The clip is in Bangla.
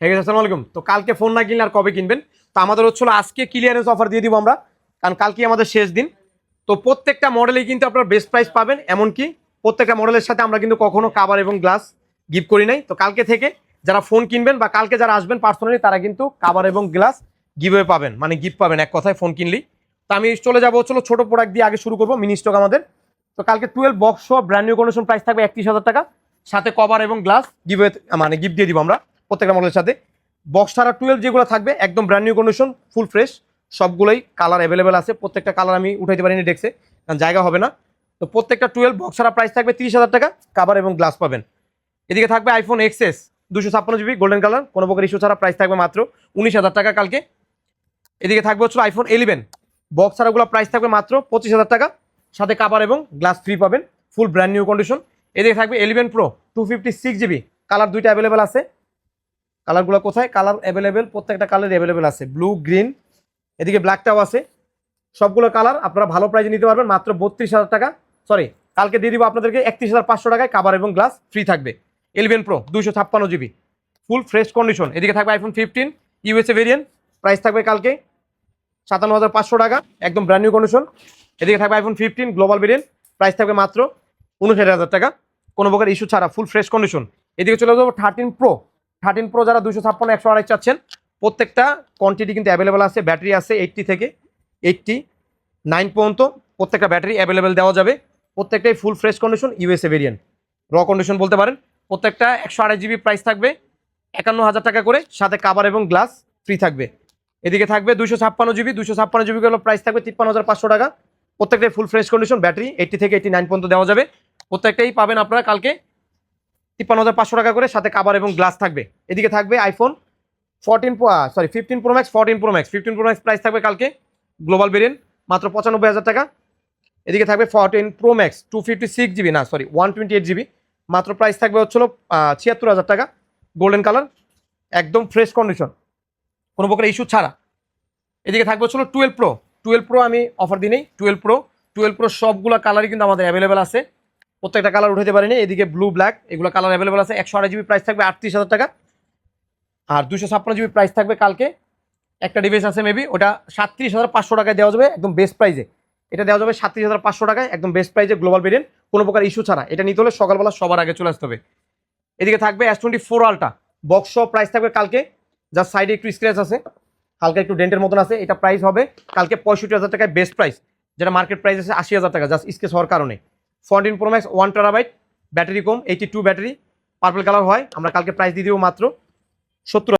ঠিক আছে, আসসালামু আলাইকুম। তো কালকে ফোন না কিনলে আর কবে কিনবেন? তো আমাদের হচ্ছিল আজকে ক্লিয়ারেন্স অফার দিয়ে দিব আমরা, কারণ কালকে আমাদের শেষ দিন। তো প্রত্যেকটা মডেলেই কিন্তু আপনারা বেস্ট প্রাইস পাবেন, এমনকি প্রত্যেকটা মডেলের সাথে আমরা কিন্তু কখনো কাভার এবং গ্লাস গিফট করি নাই। তো কালকে থেকে যারা ফোন কিনবেন বা কালকে যারা আসবেন পার্সোনালি, তারা কিন্তু কাভার এবং গ্লাস গিভওয়ে পাবেন, মানে গিফট পাবেন এক কথায় ফোন কিনলেই। তো আমি চলে যাবো হচ্ছিল ছোট প্রোডাক্ট দিয়ে আগে শুরু করবো, মিনি স্টক আমাদের। তো কালকে 12 বক্স সহ ব্র্যান্ড নিউ কন্ডিশন প্রাইস থাকবে 31,000 টাকা, সাথে কভার এবং গ্লাস গিভওয়ে মানে গিফট দিয়ে দিব আমরা প্রত্যেকটা মডেলের সাথে। বক্স ছাড়া 12 যেগুলো থাকবে একদম brand new condition, full fresh, সবগুলোই কালার অ্যাভেলেবেল আছে। প্রত্যেকটা কালার আমি উঠাইতে পারিনি ডেস্কে, কারণ জায়গা হবে না। তো প্রত্যেকটা 12 বক্স ছাড়া প্রাইস থাকবে 30,000 টাকা, কাভার এবং গ্লাস পাবেন। এদিকে থাকবে iPhone XS 256 GB golden colour, কোনো প্রকার ইস্যু ছাড়া, প্রাইস থাকবে মাত্র 19,000 টাকা কালকে। এদিকে থাকবে হচ্ছে আইফোন 11 বক্স ছাড়াগুলো, প্রাইস থাকবে মাত্র 25,000 টাকা, সাথে কাভার এবং গ্লাস ফ্রি পাবেন, ফুল ব্র্যান্ড নিউ কন্ডিশন। এদিকে থাকবে 11 প্রো 256 জিবি, কালার দুইটা অ্যাভেলেবেল আছে। কালারগুলো কোথায়? কালার অ্যাভেলেবেল, প্রত্যেকটা কালার অ্যাভেলেবেল আছে, ব্লু গ্রিন, এদিকে ব্ল্যাকটাও আছে। সবগুলো কালার আপনারা ভালো প্রাইজে নিতে পারবেন মাত্র 32,000 টাকা। সরি, কালকে দিয়ে দিব আপনাদেরকে 31,500 টাকায়, কাভার এবং গ্লাস ফ্রি থাকবে। 11 pro 256 GB, full fresh condition. এদিকে থাকবে আইফোন 15 ইউএসএ ভেরিয়েন্ট, প্রাইস থাকবে কালকে 57,500 টাকা, একদম ব্র্যান্ড নিউ কন্ডিশন। এদিকে থাকবে আইফোন 15 গ্লোবাল ভেরিয়েন্ট, প্রাইস থাকবে মাত্র 59,000 টাকা, কোনো প্রকার ইস্যু ছাড়া, ফুল ফ্রেশ কন্ডিশন। এদিকে চলে যাবো 13 প্রো যারা 256 128 চাচ্ছেন, প্রত্যেকটা কোয়ান্টিটি কিন্তু অ্যাভেলেবেল আছে। ব্যাটারি আছে 80 থেকে 89 পর্যন্ত, প্রত্যেকটা ব্যাটারি অ্যাভেলেবেল দেওয়া যাবে। প্রত্যেকটাই full fresh condition, USA variant, র কন্ডিশন বলতে পারেন। প্রত্যেকটা 128 জিবি, প্রাইস থাকবে 51,000 টাকা করে, সাথে কাভার এবং গ্লাস ফ্রি থাকবে। এদিকে থাকবে 256 জিবি গুলো, প্রাইস থাকবে 53,500 টাকা। প্রত্যেকটাই ফুল ফ্রেশ কন্ডিশন, ব্যাটারি 80 থেকে 89 পর্যন্ত দেওয়া যাবে। প্রত্যেকটাই পাবেন আপনারা কালকে 53,500 টাকা করে, সাথে কাভার এবং গ্লাস থাকবে। এদিকে থাকবে iPhone 15 pro max 15 pro max, price থাকবে কালকে গ্লোবাল ভেরিয়েন্ট মাত্র 95,000 টাকা। এদিকে থাকবে 14 প্রো ম্যাক্স 256 জিবি, না সরি 128 জিবি, মাত্র প্রাইস থাকবে হচ্ছিল 76,000 টাকা, গোল্ডেন কালার, একদম ফ্রেশ কন্ডিশন, কোনো প্রকার ইস্যু ছাড়া। এদিকে থাকবে হচ্ছিল 12 প্রো আমি অফার দিই নেই। 12 প্রো সবগুলো কালারই কিন্তু আমাদের অ্যাভেলেবেল আছে, প্রত্যেকটা কালার উঠাতে পারিনি। এদিকে ব্লু ব্ল্যাক এগুলো কালার অ্যাভেলেবেল আছে। 128 জিবি, প্রাইস থাকবে 38,000 টাকা, আর 256 জিবি প্রাইস থাকবে কালকে। একটা ডিভাইস আছে মেবি, ওটা 37,500 টাকায় দেওয়া যাবে, একদম বেস্ট প্রাইজে। এটা দেওয়া যাবে 37,500 টাকায়, একদম বেস্ট প্রাইজে, গ্লোবাল ভেরিয়েন্ট, কোনো প্রকার ইস্যু ছাড়া। এটা নিতে হলে সকালবেলা সবার আগে চলে আসতে হবে। এদিকে থাকবে S24 আলট্রা বক্স, প্রাইস থাকবে কালকে, যার সাইডে একটু স্ক্র্যাচ আছে, হালকা একটু ডেন্টের মতন আছে, এটা প্রাইস হবে কালকে 65,000 টাকায়, বেস্ট প্রাইস, যেটা মার্কেট প্রাইস আছে 80,000 টাকা, জাস্ট স্ক্র্যাচ হওয়ার কারণে। 14 প্রো ম্যাক্স 1 টেরাবাইট, ব্যাটারি কম, 82 ব্যাটারি, পার্পল কালার হয়। আমরা কালকে প্রাইস দিয়ে দিব মাত্র 70